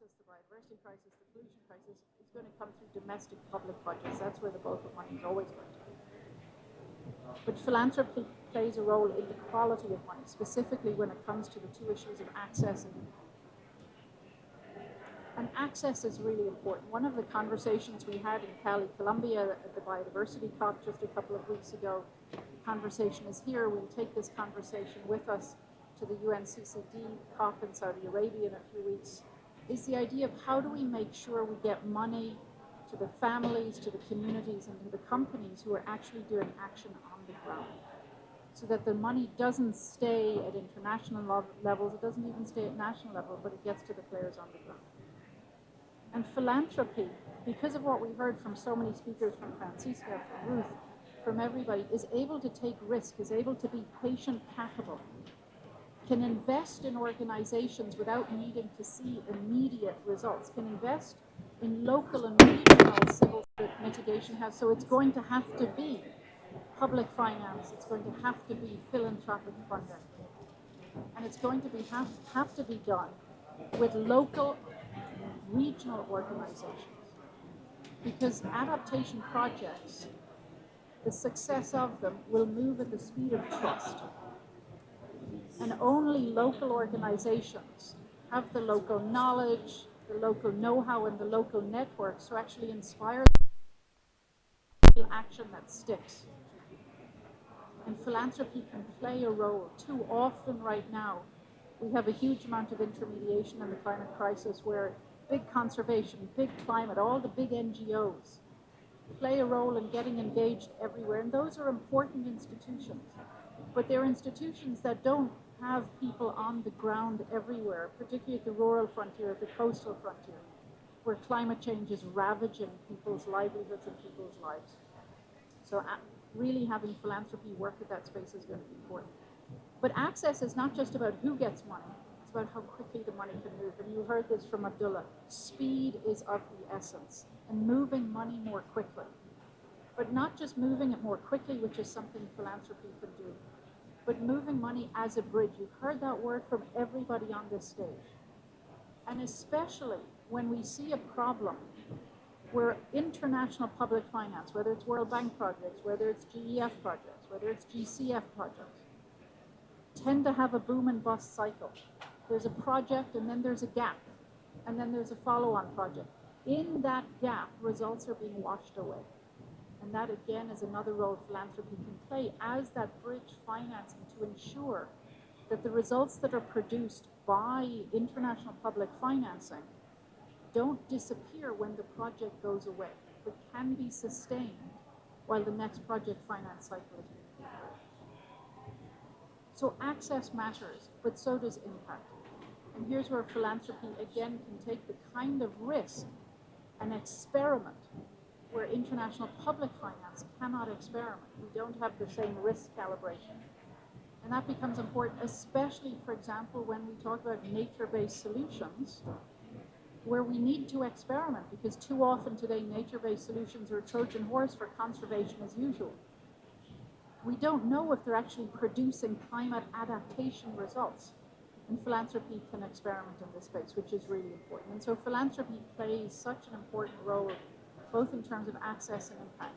crisis, the biodiversity crisis, the pollution crisis, is going to come through domestic public budgets. That's where the bulk of money is always going to be. But philanthropy plays a role in the quality of money, specifically when it comes to the two issues of access and impact. And access is really important. One of the conversations we had in Cali, Colombia at the Biodiversity COP just a couple of weeks ago, the conversation is here. We'll take this conversation with us to the UNCCD COP in Saudi Arabia in a few weeks, is the idea of how do we make sure we get money to the families, to the communities, and to the companies who are actually doing action on the ground, so that the money doesn't stay at international levels, it doesn't even stay at national level, but it gets to the players on the ground. And philanthropy, because of what we heard from so many speakers, from Francisca, from Ruth, from everybody, is able to take risk, is able to be patient capital, can invest in organizations without needing to see immediate results, can invest in local and regional civil mitigation. So it's going to have to be public finance, it's going to have to be philanthropic funding, and it's going to have to be done with local, regional organizations, because adaptation projects, the success of them will move at the speed of trust, and only local organizations have the local knowledge, the local know-how, and the local networks to actually inspire action that sticks. And philanthropy can play a role. Too often right now, we have a huge amount of intermediation in the climate crisis where big conservation, big climate, all the big NGOs play a role in getting engaged everywhere. And those are important institutions. But they're institutions that don't have people on the ground everywhere, particularly at the rural frontier, at the coastal frontier, where climate change is ravaging people's livelihoods and people's lives. So really having philanthropy work at that space is going to be important. But access is not just about who gets money, it's about how quickly the money can move. And you heard this from Abdullah. Speed is of the essence, and moving money more quickly. But not just moving it more quickly, which is something philanthropy can do, but moving money as a bridge. You've heard that word from everybody on this stage. And especially when we see a problem where international public finance, whether it's World Bank projects, whether it's GEF projects, whether it's GCF projects, tend to have a boom and bust cycle. There's a project, and then there's a gap, and then there's a follow-on project. In that gap, results are being washed away. And that, again, is another role philanthropy can play as that bridge financing to ensure that the results that are produced by international public financing don't disappear when the project goes away, but can be sustained while the next project finance cycle is being prepared. So access matters, but so does impact. And here's where philanthropy, again, can take the kind of risk and experiment where international public finance cannot experiment. We don't have the same risk calibration. And that becomes important, especially, for example, when we talk about nature-based solutions, where we need to experiment, because too often today nature-based solutions are a Trojan horse for conservation as usual. We don't know if they're actually producing climate adaptation results. And philanthropy can experiment in this space, which is really important. And so philanthropy plays such an important role, both in terms of access and impact.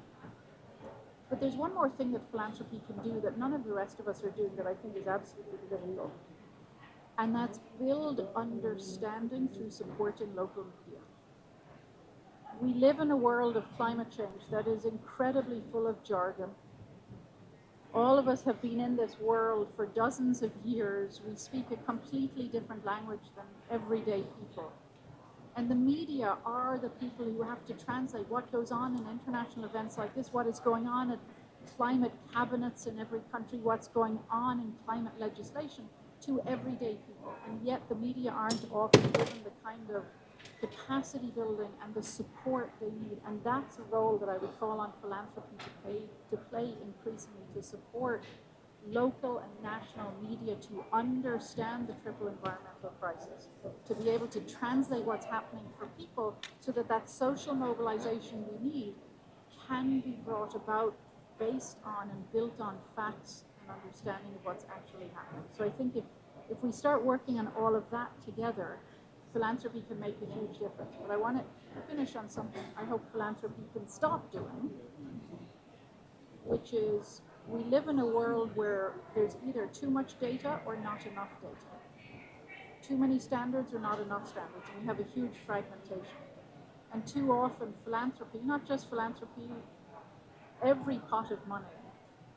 But there's one more thing that philanthropy can do that none of the rest of us are doing that I think is absolutely vital. And that's build understanding through supporting local media. We live in a world of climate change that is incredibly full of jargon. All of us have been in this world for dozens of years. We speak a completely different language than everyday people. And the media are the people who have to translate what goes on in international events like this, what is going on at climate cabinets in every country, what's going on in climate legislation, to everyday people. And yet the media aren't often given the kind of capacity building and the support they need. And that's a role that I would call on philanthropy to play increasingly, to support local and national media to understand the triple environmental crisis, to be able to translate what's happening for people so that that social mobilization we need can be brought about based on and built on facts and understanding of what's actually happening. So I think if we start working on all of that together, philanthropy can make a huge difference. But I want to finish on something I hope philanthropy can stop doing, which is we live in a world where there's either too much data or not enough data. Too many standards or not enough standards, and we have a huge fragmentation. And too often philanthropy, not just philanthropy, every pot of money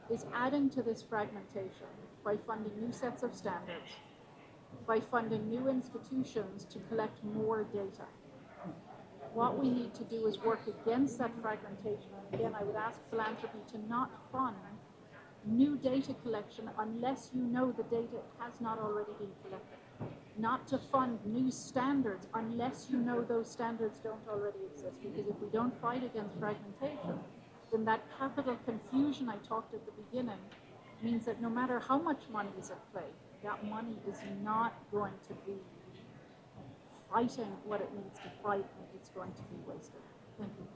is adding to this fragmentation by funding new sets of standards, by funding new institutions to collect more data. What we need to do is work against that fragmentation. And again, I would ask philanthropy to not fund new data collection unless you know the data has not already been collected. Not to fund new standards unless you know those standards don't already exist. Because if we don't fight against fragmentation, then that capital confusion I talked at the beginning means that no matter how much money is at play, that money is not going to be fighting what it needs to fight, and it's going to be wasted. Thank you.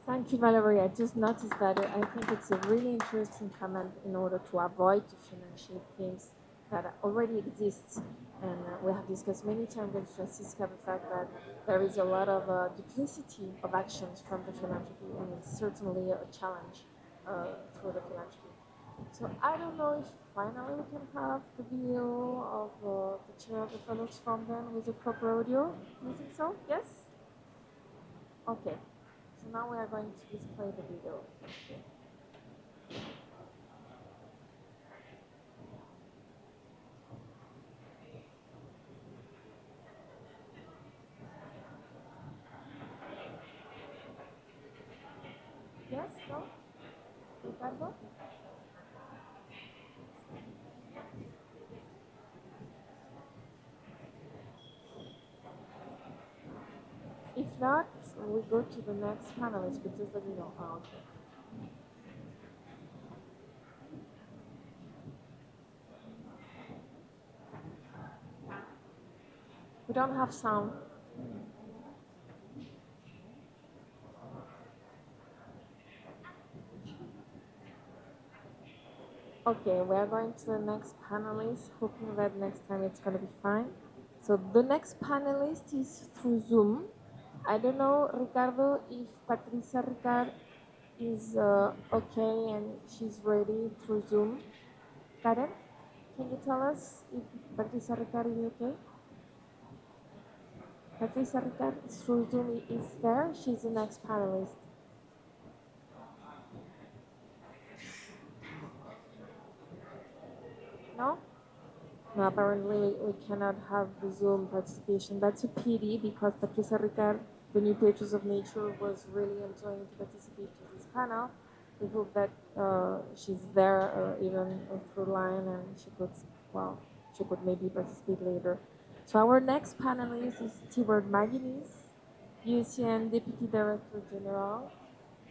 Thank you, Valerie. I just noticed that I think it's a really interesting comment in order to avoid the financial things that already exist. And we have discussed many times with Francisca the fact that there is a lot of duplicity of actions from the philanthropy, and it's certainly a challenge for the philanthropy. So I don't know if finally we can have the video of the chair of the Fellows Fund then with the proper audio. Do you think so? Yes? Okay. So now we are going to display the video. Yes? No? Ricardo? If not, we go to the next panelist, but just let me know. Oh, okay. We don't have sound. Okay, we are going to the next panelist, hoping that next time it's going to be fine. So the next panelist is through Zoom. I don't know, Ricardo, if Patricia Ricard is okay and she's ready through Zoom. Karen, can you tell us if Patricia Ricard is okay? Patricia Ricard through Zoom is there. She's the next panelist. No? No, apparently we cannot have the Zoom participation. That's a pity because Patricia Ricard, the new Patriots of Nature, was really enjoying to participate to this panel. We hope that she's there even through line and she could maybe participate later. So our next panelist is Stewart McGuinness, UCN Deputy Director General.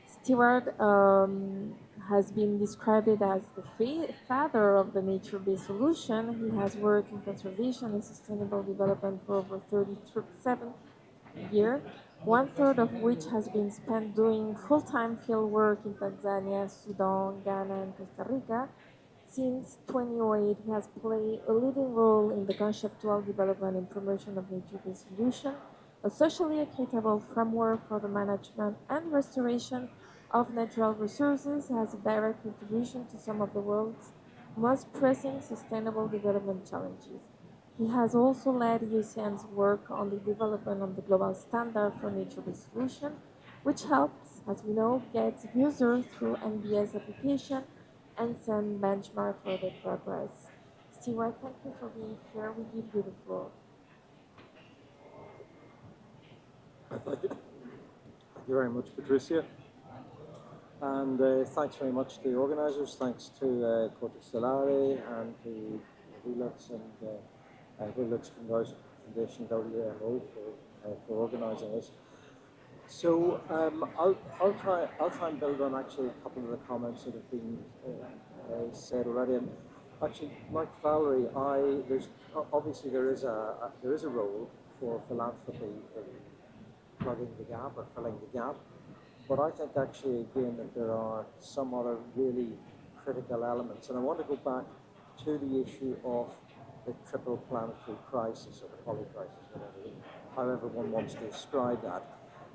Stewart has been described as the father of the nature-based solution. He has worked in conservation and sustainable development for over 37 years, one-third of which has been spent doing full-time field work in Tanzania, Sudan, Ghana, and Costa Rica. Since 2008, he has played a leading role in the conceptual development and promotion of nature-based solutions, a socially equitable framework for the management and restoration of natural resources, has a direct contribution to some of the world's most pressing sustainable development challenges. He has also led UCN's work on the development of the global standard for nature-based solutions, which helps, as we know, get users through NBS application and send benchmark for their progress. Stewart, thank you for being here. We give you the floor. Thank you. Thank you very much, Patricia. And thanks very much to the organisers. Thanks to Corte Stellare and to Velux and Velux Foundation WMO for organising this. So I'll try and build on actually a couple of the comments that have been said already. And actually, like Valerie, there's obviously there is a role for philanthropy in plugging the gap or filling the gap. But I think actually, again, that there are some other really critical elements. And I want to go back to the issue of the triple planetary crisis or the polycrisis, however one wants to describe that.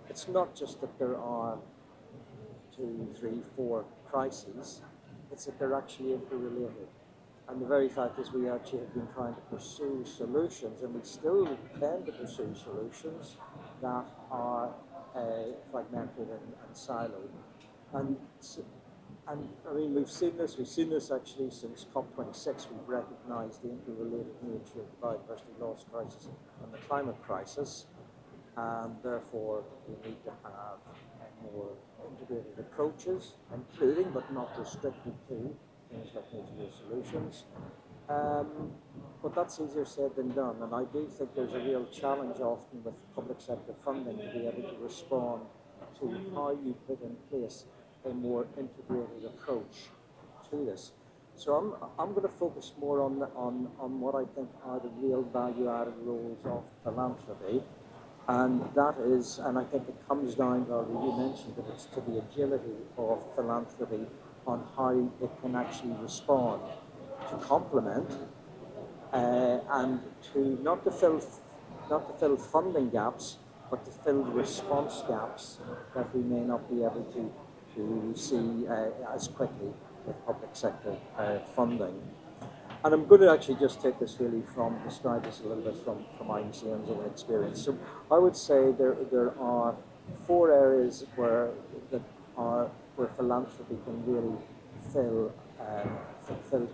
It's not just that there are 2, 3, 4 crises, it's that they're actually interrelated. And the very fact is we actually have been trying to pursue solutions, and we still tend to pursue solutions that are fragmented and siloed. And I mean, we've seen this actually since COP29. We've recognized the interrelated nature of the biodiversity loss crisis and the climate crisis, and therefore we need to have more integrated approaches, including but not restricted to things like nature solutions. But that's easier said than done, and I do think there's a real challenge often with public sector funding to be able to respond to how you put in place a more integrated approach to this. So I'm going to focus more on what I think are the real value-added roles of philanthropy, and that is, and I think it comes down to, you mentioned that it's to the agility of philanthropy on how it can actually respond to complement and to not to fill funding gaps, but to fill the response gaps that we may not be able to see as quickly with public sector funding. And I'm going to actually just take this really describe this a little bit from IUCN's own experience. So I would say there are 4 areas where philanthropy can really fill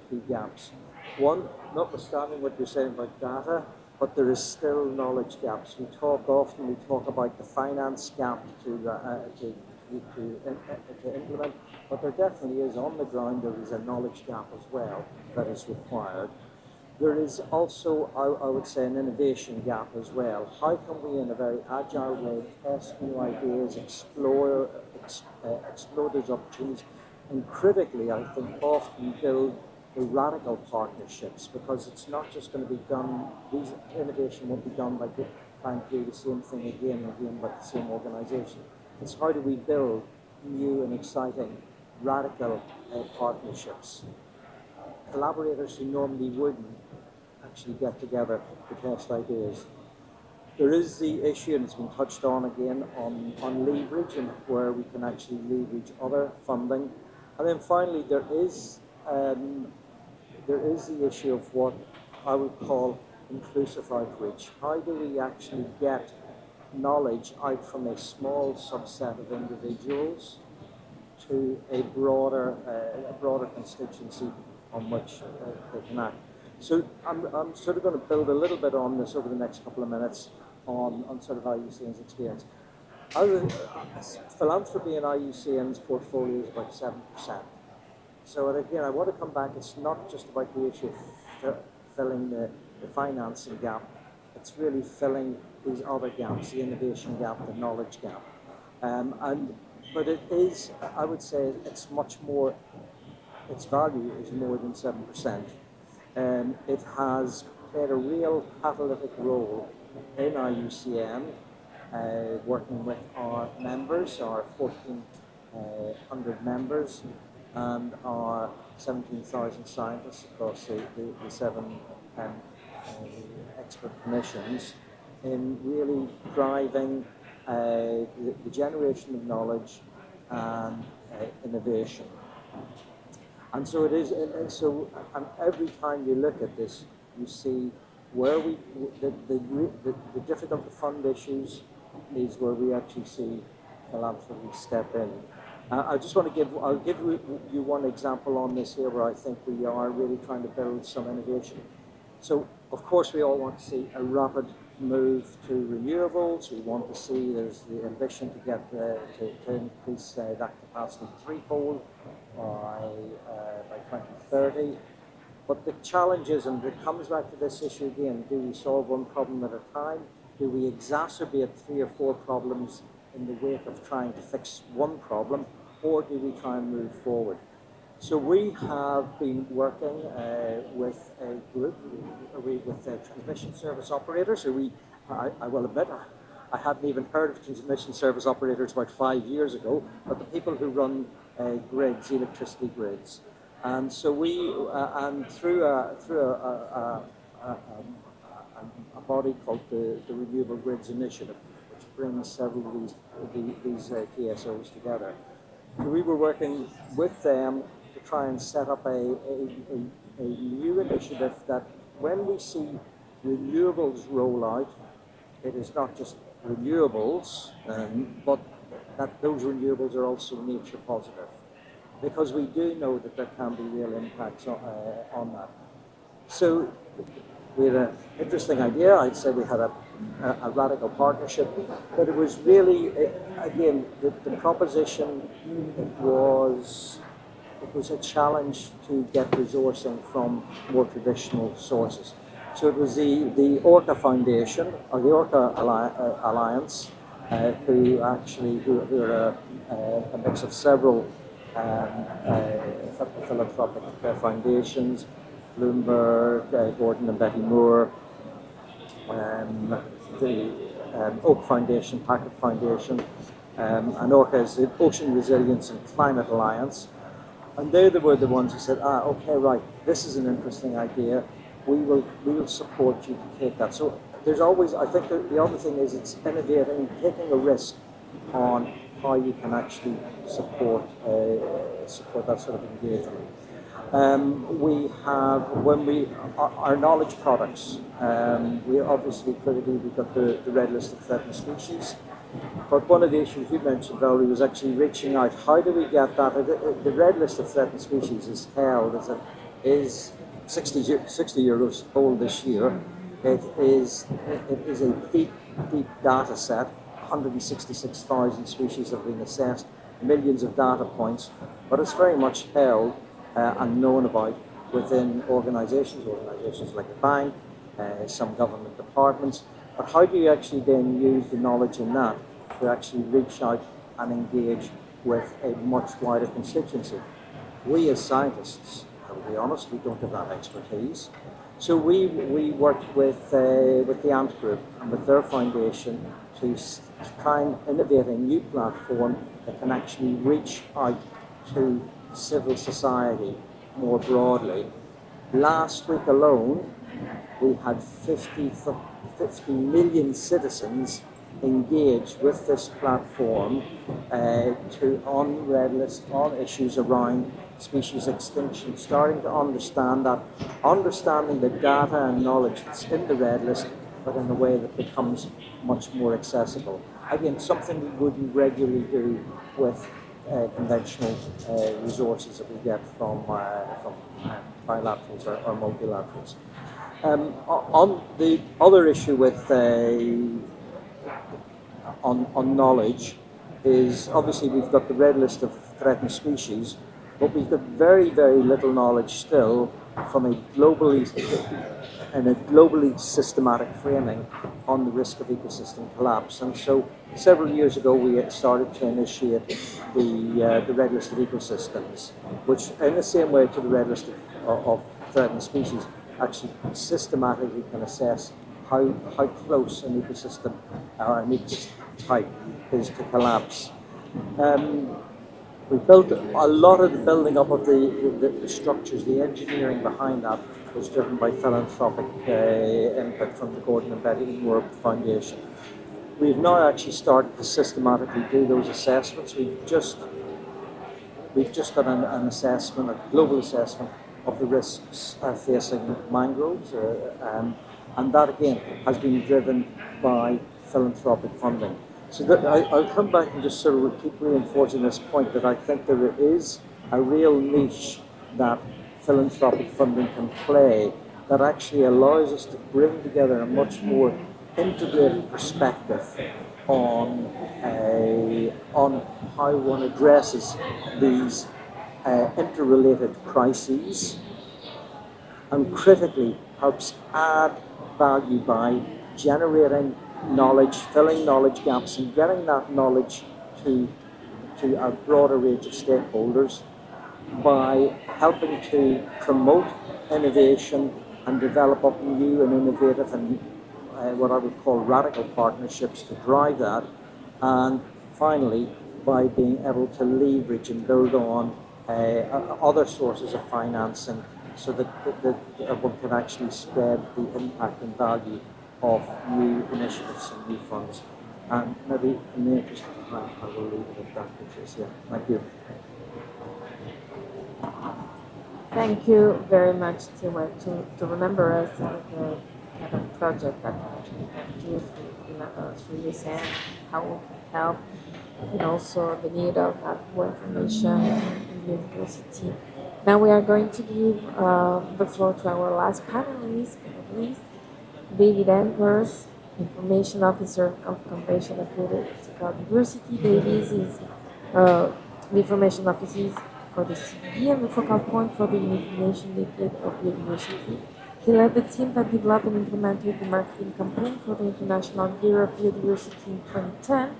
key gaps. One, notwithstanding what you're saying about data, but there is still knowledge gaps. We talk about the finance gap to implement, but there definitely is on the ground, there is a knowledge gap as well that is required. There is also, I would say, an innovation gap as well. How can we, in a very agile way, test new ideas, explore those opportunities, and critically, I think, often build the radical partnerships, because it's not just going to be done, these innovation won't be done by trying to do the same thing again and again by the same organization. It's how do we build new and exciting radical partnerships. Collaborators who normally wouldn't actually get together to test ideas. There is the issue, and it's been touched on again, on leverage and where we can actually leverage other funding. And then finally, there is the issue of what I would call inclusive outreach. How do we actually get knowledge out from a small subset of individuals to a broader constituency on which they can act? So I'm sort of going to build a little bit on this over the next couple of minutes on sort of IUCN's experience. Philanthropy in IUCN's portfolio is about 7%. So again, I want to come back, it's not just about the issue of filling the financing gap, it's really filling these other gaps, the innovation gap, the knowledge gap. But it is, I would say, it's much more, its value is more than 7%. It has played a real catalytic role in IUCN, working with our members, our 1,400 members, and our 17,000 scientists across the 7 expert commissions in really driving the generation of knowledge and innovation. And so it is. And every time you look at this, you see where the difficult to fund issues is where we actually see philanthropy step in. I just want to I'll give you one example on this here where I think we are really trying to build some innovation. So, of course, we all want to see a rapid move to renewables. We want to see there's the ambition to get to increase that capacity threefold by 2030. But the challenge is, and it comes back to this issue again, do we solve one problem at a time? Do we exacerbate 3 or 4 problems in the wake of trying to fix one problem, or do we try and move forward? So we have been working with a group, with transmission service operators, who I will admit, I hadn't even heard of transmission service operators about 5 years ago, but the people who run grids, electricity grids. And so we, and through a a body called the Renewable Grids Initiative, which brings several of these TSOs together. So we were working with them to try and set up a new initiative that when we see renewables roll out, it is not just renewables, but that those renewables are also nature positive. Because we do know that there can be real impacts on that. So we had an interesting idea. I'd say we had a radical partnership, but it was really, again, the proposition was a challenge to get resourcing from more traditional sources. So it was the Orca Foundation, or the Orca Alliance, who are a mix of several philanthropic foundations, Bloomberg, Gordon and Betty Moore, the Oak Foundation, Packet Foundation, and Orca is the Ocean Resilience and Climate Alliance. And they were the ones who said, okay, right, this is an interesting idea. We will support you to take that. So there's always, I think the other thing is it's innovating, taking a risk on how you can actually support that sort of engagement. We have, our knowledge products, we obviously critically, we've got the red list of threatened species. But one of the issues you mentioned, Valerie, was actually reaching out. How do we get that? The red list of threatened species is held is 60 years old this year. It is a deep data set. 166,000 species have been assessed, millions of data points, but it's very much held and known about within organisations like the bank, some government departments. But how do you actually then use the knowledge in that to actually reach out and engage with a much wider constituency? We as scientists, I'll be honest, we don't have that expertise. So we worked with the ANT group and with their foundation to try and innovate a new platform that can actually reach out to civil society more broadly. Last week alone, we had 50 million citizens engaged with this platform on Red List, on issues around species extinction, starting to understanding the data and knowledge that's in the Red List, but in a way that becomes much more accessible. Again, something we wouldn't regularly do with conventional resources that we get from bilaterals or multilaterals. On the other issue with on knowledge is obviously we've got the red list of threatened species, but we've got very, very little knowledge still from a globally systematic framing on the risk of ecosystem collapse. And so several years ago we started to initiate the red list of ecosystems, which in the same way to the red list of threatened species actually systematically can assess how close an ecosystem or an ecosystem type is to collapse. We built a lot of the building up of the structures, the engineering behind that was driven by philanthropic input from the Gordon and Betty Moore Foundation. We've now actually started to systematically do those assessments. We've just done an assessment, a global assessment of the risks facing mangroves, and that again has been driven by philanthropic funding. So I'll come back and just sort of keep reinforcing this point that I think there is a real niche that philanthropic funding can play that actually allows us to bring together a much more integrated perspective on how one addresses these interrelated crises, and critically helps add value by generating knowledge, filling knowledge gaps, and getting that knowledge to a broader range of stakeholders by helping to promote innovation and develop up new and innovative and what I would call radical partnerships to drive that, and finally by being able to leverage and build on other sources of financing so that one can actually spread the impact and value of new initiatives and new funds. And maybe in the interest of time, I will leave it at that, Patricia. Thank you. Thank you very much to remember us as the kind of project that we can do through this and how we can help, and also the need of more information in the university. Now we are going to give the floor to our last panelist, at least, David Andrews, Information Officer of Convention of Political Diversity. David is the Information Officer for the CBD and the focal point for the United Nations Decade of Biodiversity. He led the team that developed and implemented the marketing campaign for the International Year of Biodiversity in 2010.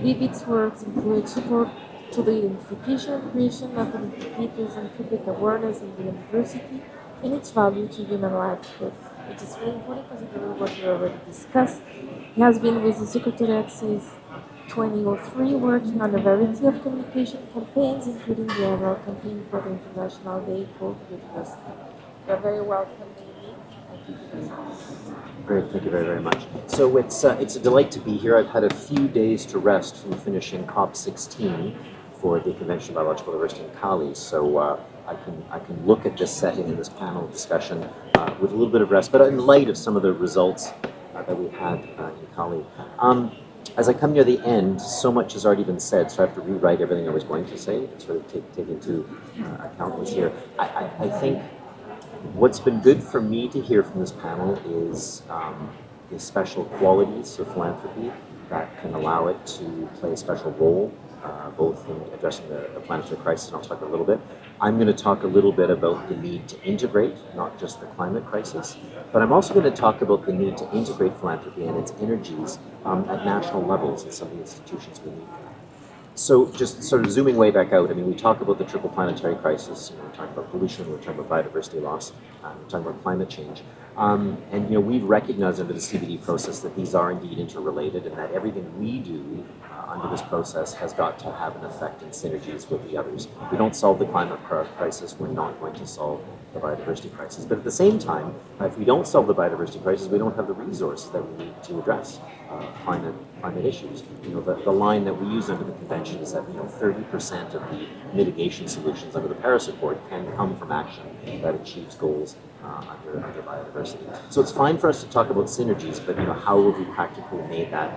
David's works include support to the identification and creation of indicators and public awareness in biodiversity and its value to human livelihood, which is very important considering what we already discussed. He has been with the Secretariat since 2003, working on a variety of communication campaigns, including the annual campaign for the International Day for Biodiversity. You're very welcome, David. Thank you. Great, thank you very, very much. So it's a delight to be here. I've had a few days to rest from finishing COP29 for the Convention of Biological Diversity in Cali. So I can look at this setting and this panel discussion with a little bit of rest, but in light of some of the results that we've had in Cali. As I come near the end, so much has already been said, so I have to rewrite everything I was going to say and sort of take into account what's here. I think what's been good for me to hear from this panel is the special qualities of philanthropy that can allow it to play a special role, both in addressing the planetary crisis, and I'll talk a little bit. I'm going to talk a little bit about the need to integrate, not just the climate crisis, but I'm also going to talk about the need to integrate philanthropy and its energies at national levels in some of the institutions we need. So just sort of zooming way back out, I mean, we talk about the triple planetary crisis, we're talking about pollution, we're talking about biodiversity loss, we're talking about climate change. And we've recognized under the CBD process that these are indeed interrelated and that everything we do under this process has got to have an effect and synergies with the others. If we don't solve the climate crisis, we're not going to solve the biodiversity crisis. But at the same time, if we don't solve the biodiversity crisis, we don't have the resources that we need to address climate issues. The line that we use under the convention is that 30% of the mitigation solutions under the Paris Accord can come from action that achieves goals under biodiversity. So it's fine for us to talk about synergies, but how have we practically made that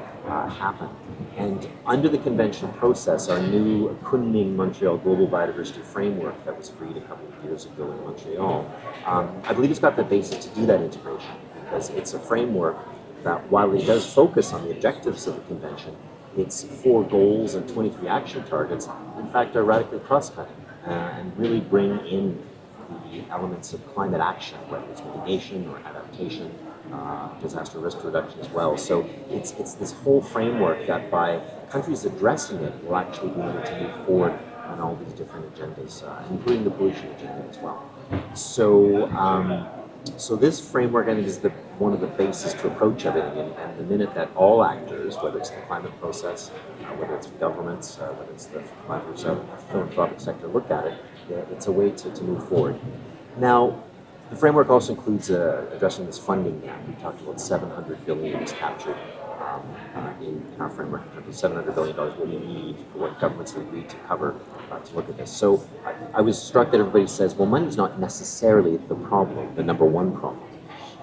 happen? And under the convention process, our new Kunming-Montreal Global Biodiversity Framework that was agreed a couple of years ago in Montreal, I believe it's got the basis to do that integration, because it's a framework that, while it does focus on the objectives of the convention, its 4 goals and 23 action targets, in fact, are radically cross-cutting and really bring in the elements of climate action, whether it's mitigation or adaptation, disaster risk reduction as well. So it's this whole framework that by countries addressing it will actually be able to move forward on all these different agendas, including the pollution agenda as well. So this framework, I think, is one of the bases to approach everything. And the minute that all actors, whether it's the climate process, whether it's governments, whether it's the philanthropic sector, look at it, it's a way to move forward. Now, the framework also includes addressing this funding gap. We talked about $700 billion is captured in our framework in terms of $700 billion what we need for what governments have agreed to cover to look at this. So I was struck that everybody says, well, money's not necessarily the problem, the number one problem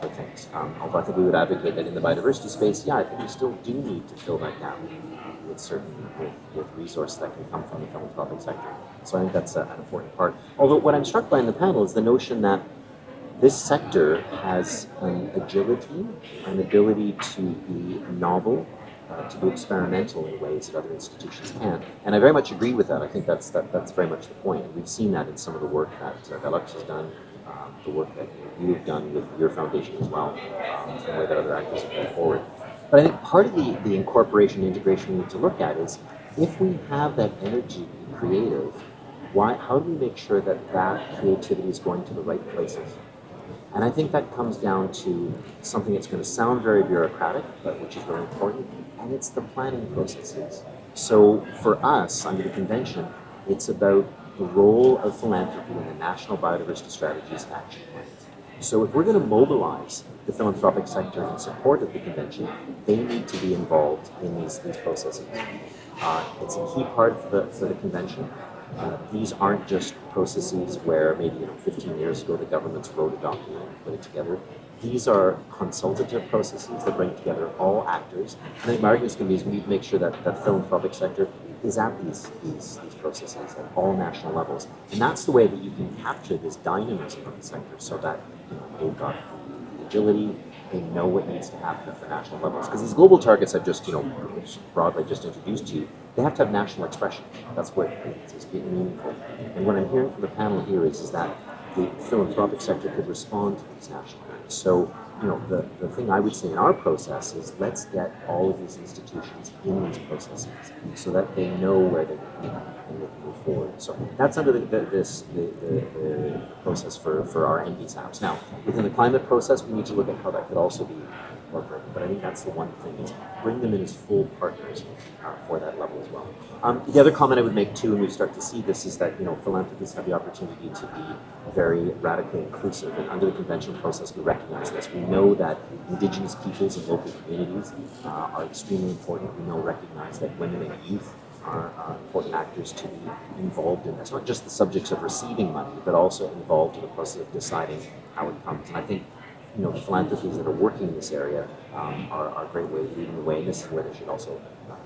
for things. Although I think we would advocate that in the biodiversity space, I think we still do need to fill that gap with resources that can come from the philanthropic sector. So I think that's an important part. Although what I'm struck by in the panel is the notion that this sector has an agility, an ability to be novel, to be experimental in ways that other institutions can't. And I very much agree with that. I think that's very much the point. And we've seen that in some of the work that Alex has done, the work that you've done with your foundation as well, the way that other actors have moved forward. But I think part of the incorporation and integration we need to look at is, if we have that energy to be creative, how do we make sure that creativity is going to the right places? And I think that comes down to something that's going to sound very bureaucratic, but which is very important, and it's the planning processes. So for us, under the convention, it's about the role of philanthropy in the National Biodiversity Strategies Action Plan. So if we're going to mobilize the philanthropic sector in support of the convention, they need to be involved in these processes. It's a key part for the convention. These aren't just processes where maybe 15 years ago the governments wrote a document and put it together. These are consultative processes that bring together all actors. And I think my argument is going to be is we need to make sure that the philanthropic sector is at these processes at all national levels. And that's the way that you can capture this dynamism of the sector so that they've got the agility, they know what needs to happen at the national levels. Because these global targets I've just broadly just introduced to you, they have to have national expression. That's what it's being meaningful. And what I'm hearing from the panel here is that the philanthropic sector could respond to these national needs. So, the thing I would say in our process is let's get all of these institutions in these processes so that they know where they can be and they can move forward. So that's under the process for our NBSAPs. Now, within the climate process, we need to look at how that could also be incorporated. But I think that's the one thing is bring them in as full partners for that level as well. The other comment I would make too, and we start to see this, is that philanthropists have the opportunity to be very radically inclusive, and under the convention process, we recognize this. We know that Indigenous peoples and local communities are extremely important. We recognize that women and youth are important actors to be involved in this, not just the subjects of receiving money, but also involved in the process of deciding how it comes. And I think the philanthropies that are working in this area are a great way of leading the way, and this is where they should also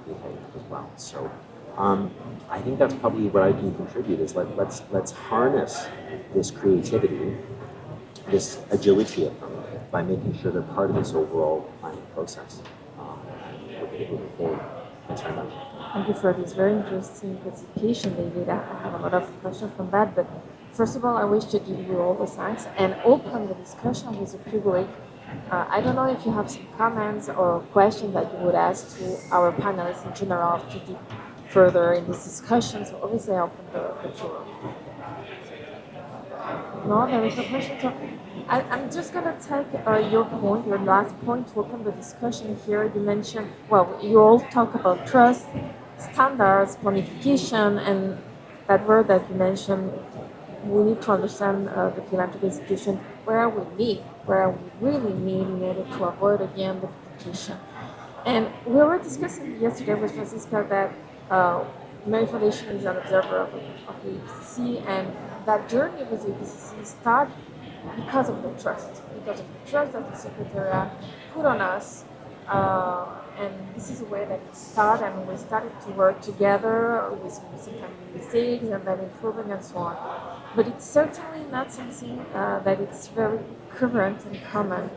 be heading as well. So I think that's probably what I can contribute is let's harness this creativity, this agility of them by making sure they're part of this overall planning process and moving forward. Thanks very much. Thank you for this very interesting presentation, David. I have a lot of questions from that, but first of all, I wish to give you all the thanks and open the discussion with the public. I don't know if you have some comments or questions that you would ask to our panelists in general to deep further in this discussion. So obviously, I open the floor. No, there is no question. So I'm just going to take your last point to open the discussion here. You mentioned, you all talk about trust, standards, planification, and that word that you mentioned, we need to understand the philanthropy institution, where we really need in order to avoid again the competition. And we were discussing yesterday with Francisca that Mary Foundation is an observer of the EPCC, and that journey with the EPCC started because of the trust that the Secretariat put on us. And this is the way that it started, and we started to work together with some kind of mistakes and then improving and so on. But it's certainly not something that it's very current and common.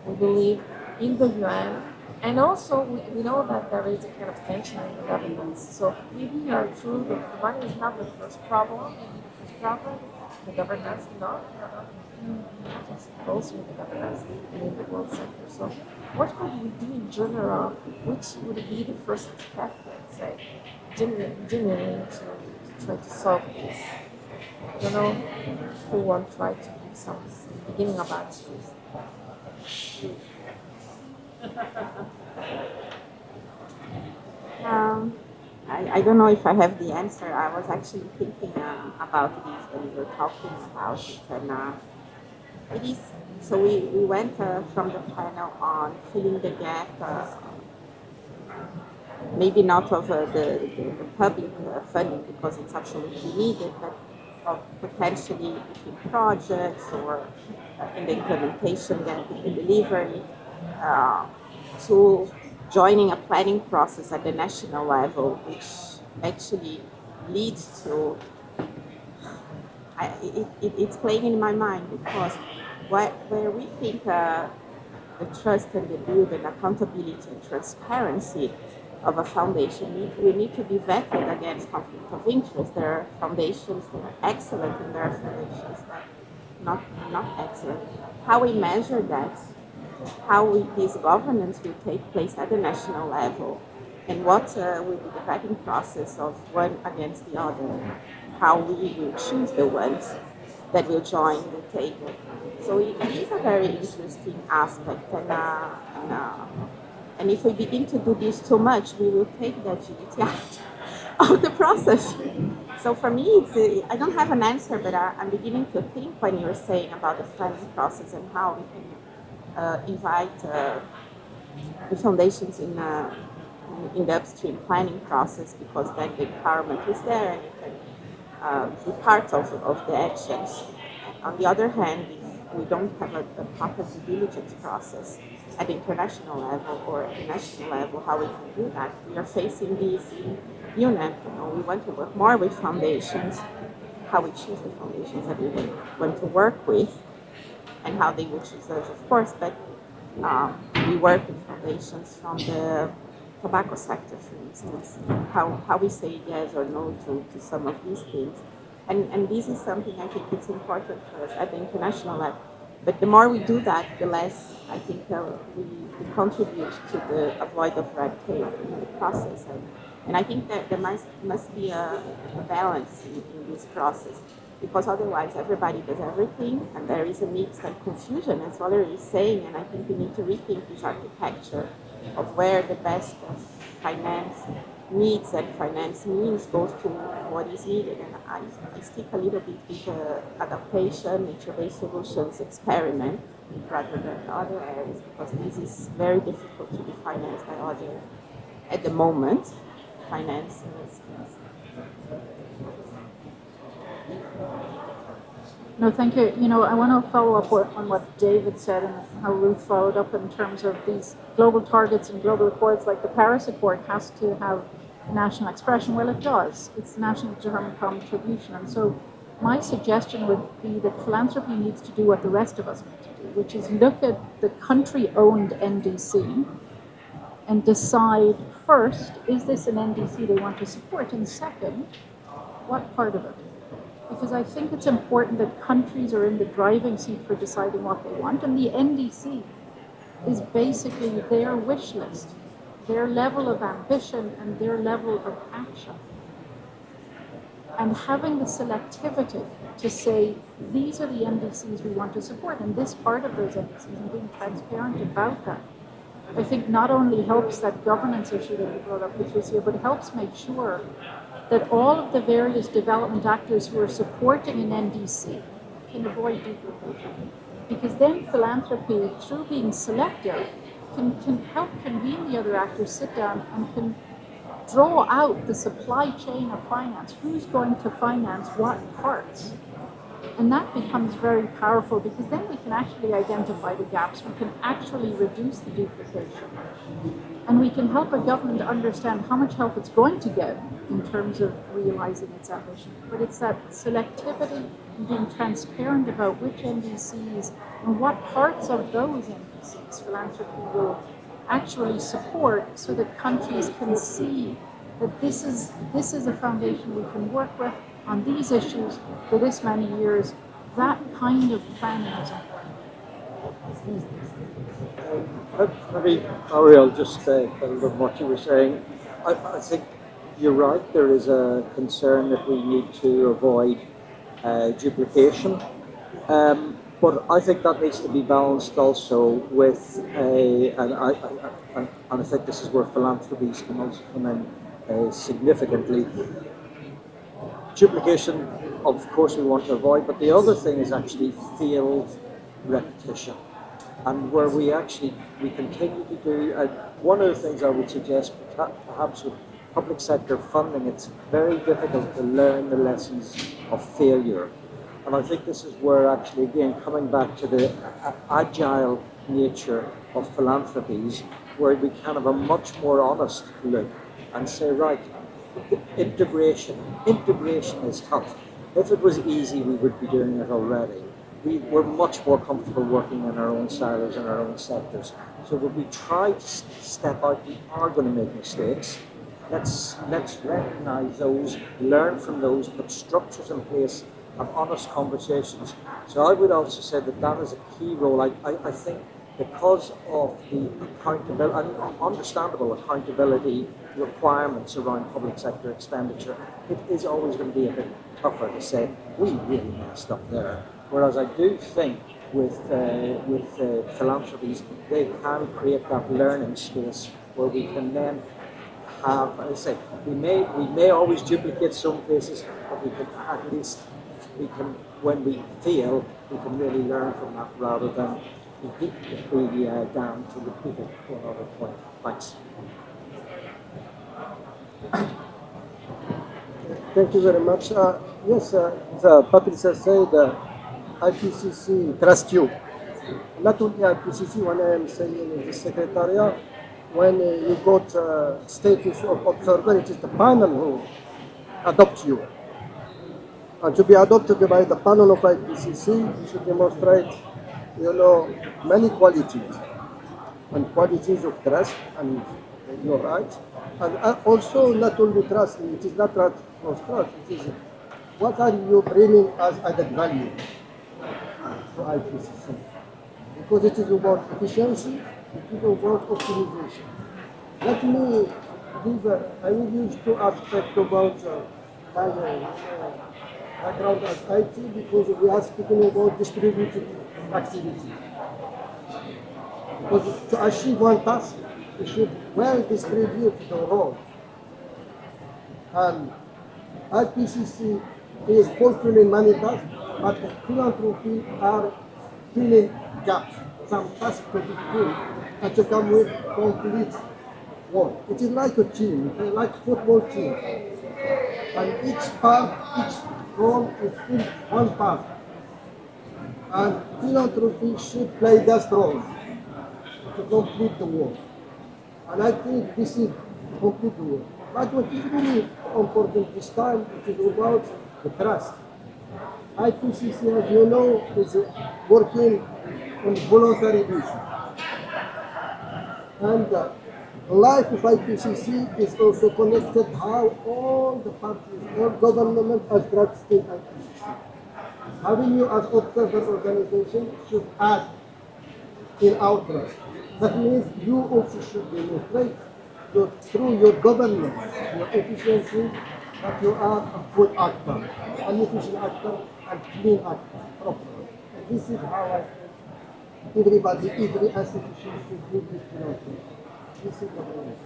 We believe in the UN, and also we know that there is a kind of tension in the governments. So maybe you are true that the money is not the first problem. Maybe the first problem is the governance, not also in the governance and in the world sector. So what could we do in general, which would be the first step, let's say, genuinely to try to solve this? I don't know who won't try to give some beginning of answers. I don't know if I have the answer. I was actually thinking about this when we were talking about it. And it is, so we went from the panel on filling the gap, maybe not of the public funding because it's absolutely needed, but of potentially between projects or in the implementation gap in the delivery, to joining a planning process at the national level, which actually leads to, it's playing in my mind because where we think the trust and the build and accountability and transparency of a foundation, we need to be vetted against conflict of interest. There are foundations that are excellent and there are foundations that are not excellent. How we measure that, how this governance will take place at the national level, and what will be the vetting process of one against the other, how we will choose the ones that will join the table. So it is a very interesting aspect, and if we begin to do this too much, we will take the agility out of the process. So for me, I don't have an answer, but I'm beginning to think when you're saying about the planning process and how we can invite the foundations in the upstream planning process, because then the empowerment is there and you can be part of the actions. On the other hand, if we don't have a proper due diligence process at the international level or at the national level, how we can do that? We are facing these in UNEP. We want to work more with foundations, how we choose the foundations that we want to work with, and how they will choose us, of course. But we work with foundations from the tobacco sector, for instance, how we say yes or no to some of these things. And this is something I think it's important for us at the international level. But the more we do that, the less I think we contribute to the avoid of red tape in the process. And I think that there must be a balance in this process, because otherwise everybody does everything and there is a mix and confusion, as Valerie is saying, and I think we need to rethink this architecture of where the best of finance needs and finance means goes to what is needed. And I stick a little bit with adaptation, nature-based solutions, experiment, rather than other areas, because this is very difficult to be financed by other, at the moment, finance schemes. No, thank you. You know, I want to follow up on what David said and how Ruth followed up in terms of these global targets and global accords. Like the Paris Accord has to have national expression. Well, it does. It's national determined contribution. And so my suggestion would be that philanthropy needs to do what the rest of us need to do, which is look at the country-owned NDC and decide first, is this an NDC they want to support? And second, what part of it? Because I think it's important that countries are in the driving seat for deciding what they want, and the NDC is basically their wish list, their level of ambition and their level of action. And having the selectivity to say, these are the NDCs we want to support, and this part of those NDCs, and being transparent about that, I think not only helps that governance issue that you brought up, Patricia, but helps make sure that all of the various development actors who are supporting an NDC can avoid duplication. Because then philanthropy, through being selective, can help convene the other actors, sit down, and can draw out the supply chain of finance. Who's going to finance what parts? And that becomes very powerful, because then we can actually identify the gaps. We can actually reduce the duplication. And we can help a government understand how much help it's going to get in terms of realizing its ambition. But it's that selectivity and being transparent about which NDCs and what parts of those NDCs philanthropy will actually support, so that countries can see that this is a foundation we can work with on these issues for this many years. That kind of planning is important. Maybe, Ariel, just build on what you were saying. I think you're right. There is a concern that we need to avoid duplication. But I think that needs to be balanced also with and I think this is where philanthropies can also come in significantly. Duplication, of course, we want to avoid, but the other thing is actually field repetition, and where we continue to do. One of the things I would suggest, perhaps with public sector funding, it's very difficult to learn the lessons of failure. And I think this is where actually, again, coming back to the agile nature of philanthropies, where we can have a much more honest look and say, right, integration is tough. If it was easy, we would be doing it already. We're much more comfortable working in our own silos and our own sectors. So when we try to step out, we are going to make mistakes. Let's recognize those, learn from those, put structures in place, have honest conversations. So I would also say that is a key role. I think because of the accountability, and understandable accountability requirements around public sector expenditure, it is always going to be a bit tougher to say, we really messed up there. Whereas I do think with philanthropies, they can create that learning space where we can then have, as I say, we may always duplicate some places, but that we can at least, when we fail, we can really learn from that rather than be down to repeat it for another point. Thanks. Thank you very much. Yes, Patricia said IPCC trust you. Not only IPCC, when I am saying in the Secretariat, when you got status of observer, it is the panel who adopts you. And to be adopted by the panel of IPCC, you should demonstrate, many qualities. And qualities of trust, and you're right. And also not only trust, it is not trust, it is what are you bringing as added value to IPCC? Because it is about efficiency, it is about optimization. Let me I will use two aspects about my background as IT, because we are speaking about distributed activity. Because to achieve one task, we should well distribute the role. And IPCC is fulfilling many tasks, but the philanthropy are filling gaps, some tasks to be filled, and to come with complete work. It is like a team, like a football team. And each role is in one part. And philanthropy should play that role to complete the work. And I think this is complete the work. But what is really important this time, it is about the trust. IPCC, as you know, is working on voluntary basis. And the life of IPCC is also connected how all the parties, all government as trusted IPCC. Having you as observer organization should add in our trust. That means you also should demonstrate through your governance, your efficiency, that you are a good actor, an efficient actor, and clean actor, properly. And this is how I think everybody, every institution should do this philanthropy. This is the point.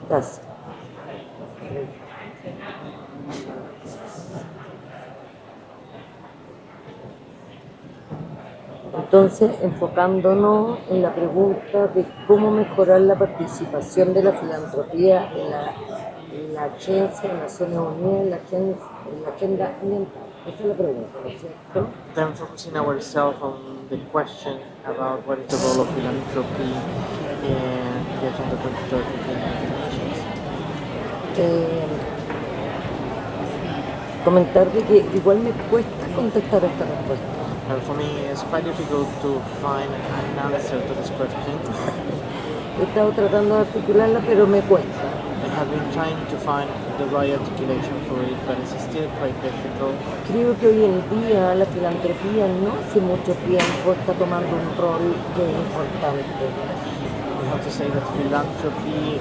Yes. Entonces, enfocándonos en la pregunta de cómo mejorar la participación de la filantropía en la Agencia de Naciones Unidas, en la agenda ambiental. Esa es la pregunta, ¿no es cierto? Then focusing ourselves on the question about what is the role of philanthropy in the Agenda 2030 of the United Nations. Comentar de que igual me cuesta contestar esta respuesta. And for me, it's quite difficult to find an answer to this question. He estado tratando de articularla, pero me cuesta. I have been trying to find the right articulation for it, but it's still quite difficult. Creo que hoy en día la filantropía no hace mucho tiempo está tomando un rol que es importante. We have to say that philanthropy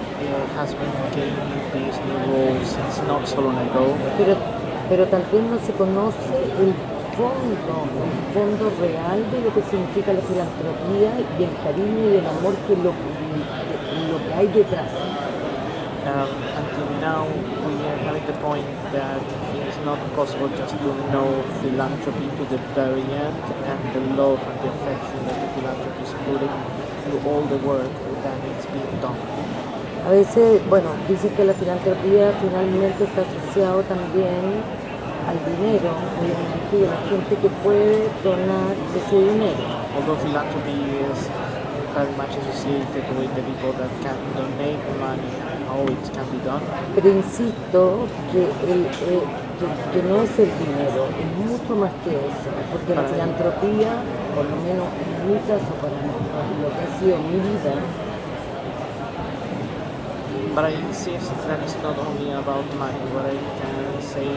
has been gaining these new roles since not so long ago. Pero tal vez no se conoce el fondo real de lo que significa la filantropía y el cariño y el amor que lo que hay detrás. Until now, we are having the point that it is not possible just to know philanthropy to the very end, and the love and the affection that the philanthropy is putting through all the work that is being done. A veces, bueno, dicen que la filantropía finalmente está asociado también al dinero, obviamente, y a la gente que puede donar ese dinero. Although philanthropy is very much associated with the people that can donate money and how it can be done. Pero insisto que no es el dinero, es mucho más que eso, porque la filantropía, por lo menos en mi caso, para lo que ha sido mi vida, but I insist that it's not only about money. What I can say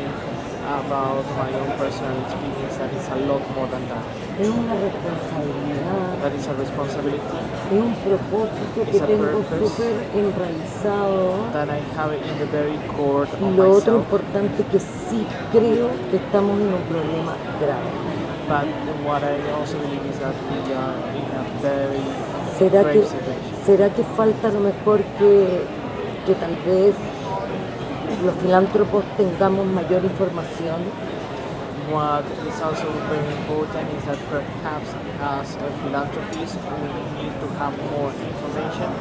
about my own personal experience, that it's a lot more than that. es una responsabilidad, That is a responsibility es un propósito que It's a tengo purpose súper enraizado. that I have in the very core of Y lo otro myself. importante que sí creo que estamos en un problema grave. But what I also believe is that we are in a very ¿Será grave que, situation. ¿Será que falta a lo mejor que tal vez los filántropos tengamos mayor información? What is also very important is that perhaps as philanthropists we need to have more information.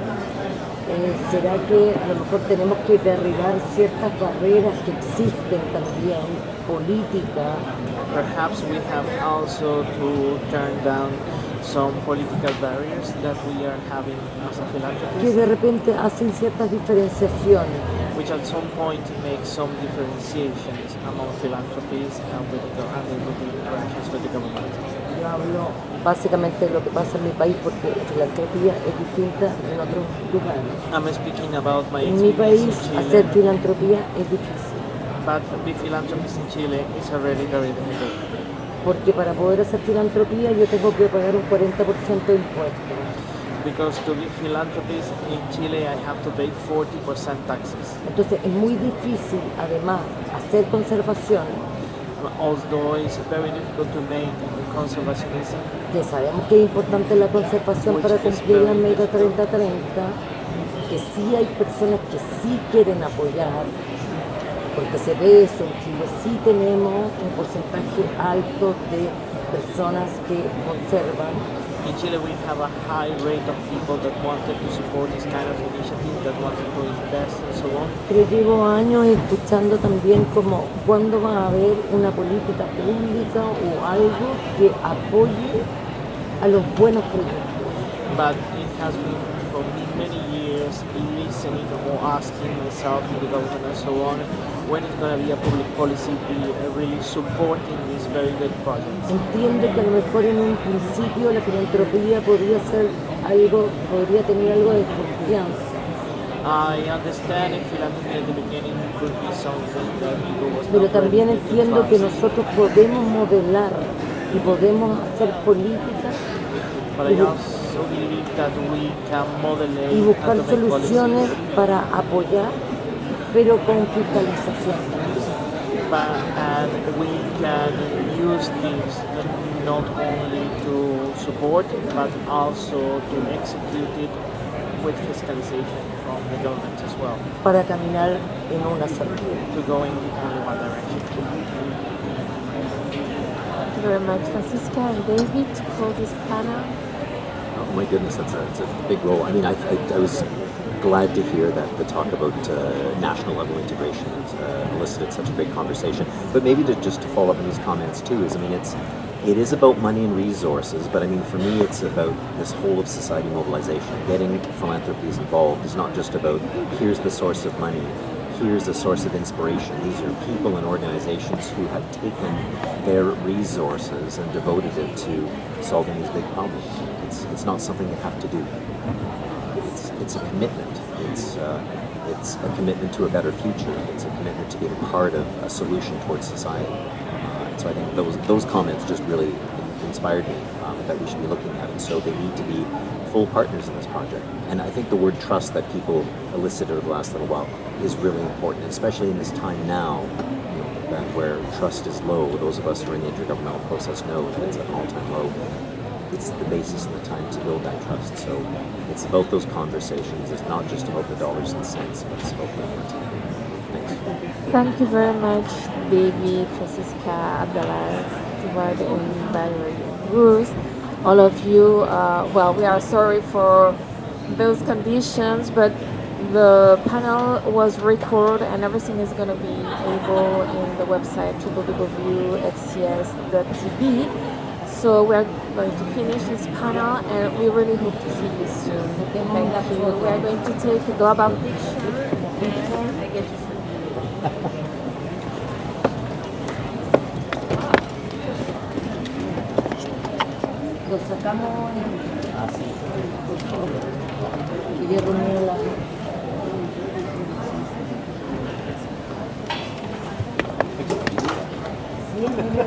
¿Será que a lo mejor tenemos que derribar ciertas barreras que existen también, políticas? Perhaps we have also to turn down some political barriers that we are having as a Que philanthropist, de repente hacen ciertas diferenciaciones. which at some point make some differentiations among philanthropies and with the interactions with the government. Yo hablo básicamente de lo que pasa en mi país porque la filantropía es distinta en otros lugares. I'm speaking about my En mi experience país in hacer Chile, filantropía es difícil but to be philanthropist in Chile is already very difficult. porque para poder hacer filantropía yo tengo que pagar un 40% de impuestos. Because to be philanthropist in Chile, I have to pay 40% taxes. Entonces es muy difícil además hacer conservación, Although it's very difficult to make conservationism, que sabemos que es importante la conservación para cumplir la meta 30-30, que sí hay personas que sí quieren apoyar, porque se ve eso en Chile, sí tenemos un porcentaje alto de personas que conservan. in Chile we have a high rate of people that wanted to support this kind of initiative, that wanted to invest and so on. Pero llevo años escuchando también como cuándo va a haber una política pública o algo que apoye a los buenos proyectos. But it has been for me many years listening or asking myself in the government and so on, when is going to be a public policy really supporting these very good projects. Entiendo que a lo mejor en un principio la filantropía podría ser algo, podría tener algo de desconfianza, I understand if philanthropy at the beginning could be something that people was pero not ready también to entiendo que trust. nosotros podemos modelar y podemos hacer políticas But I also believe that we can modulate y buscar and to make soluciones policies, para apoyar, pero con fiscalización también. and we can use this not only to support but also to execute it with fiscalization from the government as well, Para caminar en una sola línea. to go in only one direction. Thank you very much, Francisca and David, to close this panel. Oh my goodness, it's a big role. I mean, I was glad to hear that the talk about national level integration elicited such a great conversation. But maybe just to follow up on these comments too is, I mean, it is about money and resources, but I mean, for me, it's about this whole of society mobilization. Getting philanthropies involved is not just about here's the source of money, here's the source of inspiration. These are people and organizations who have taken their resources and devoted it to solving these big problems. It's not something you have to do. It's a commitment. It's a commitment to a better future. It's a commitment to being part of a solution towards society. So I think those comments just really inspired me that we should be looking at. And so they need to be full partners in this project. And I think the word trust that people elicited over the last little while is really important, especially in this time now, that where trust is low. Those of us who are in the intergovernmental process know that it's at an all-time low. It's the basis and the time to build that trust. So it's about those conversations. It's not just about the dollars and cents, but it's about the opportunity. Thanks. Thank you very much, David, Francisca, Abdallah, Stewart, and Valerie Bruce. All of you, well, we are sorry for those conditions, but the panel was recorded and everything is going to be able in the website www.xcs.tv. So we're going to finish this panel and we really hope to see you soon. Thank you. We are going to take a global picture and I get you. Lo sacamos por favor. Quería poner la... Sí, mira,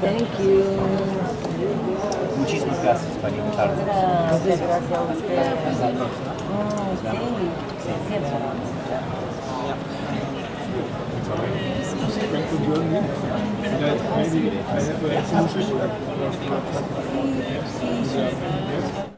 Thank you. Muchísimas gracias por invitarnos. Muchas gracias a ustedes. Hasta la próxima. Sí, siempre. Thanks for joining me. Maybe I have a solution. Sí, sí.